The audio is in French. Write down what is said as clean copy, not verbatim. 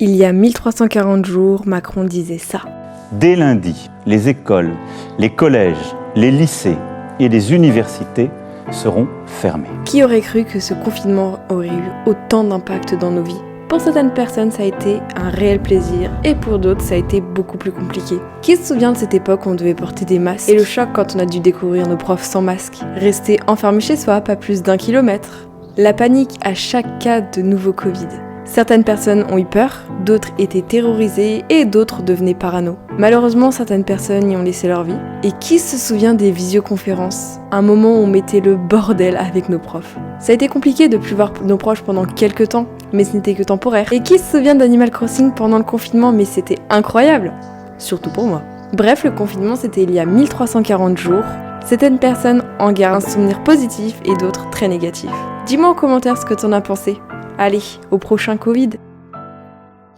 Il y a 1340 jours, Macron disait ça. Dès lundi, les écoles, les collèges, les lycées et les universités seront fermés. Qui aurait cru que ce confinement aurait eu autant d'impact dans nos vies ? Pour certaines personnes, ça a été un réel plaisir et pour d'autres, ça a été beaucoup plus compliqué. Qui se souvient de cette époque où on devait porter des masques et le choc quand on a dû découvrir nos profs sans masque ? Rester enfermé chez soi, pas plus d'1 kilomètre. La panique à chaque cas de nouveau Covid. Certaines personnes ont eu peur, d'autres étaient terrorisées et d'autres devenaient parano. Malheureusement, certaines personnes y ont laissé leur vie. Et qui se souvient des visioconférences ? Un moment où on mettait le bordel avec nos profs. Ça a été compliqué de plus voir nos proches pendant quelques temps, mais ce n'était que temporaire. Et qui se souvient d'Animal Crossing pendant le confinement ? Mais c'était incroyable, surtout pour moi. Bref, le confinement c'était il y a 1340 jours. Certaines personnes en gardent un souvenir positif et d'autres très négatif. Dis-moi en commentaire ce que t'en as pensé. Allez, au prochain Covid.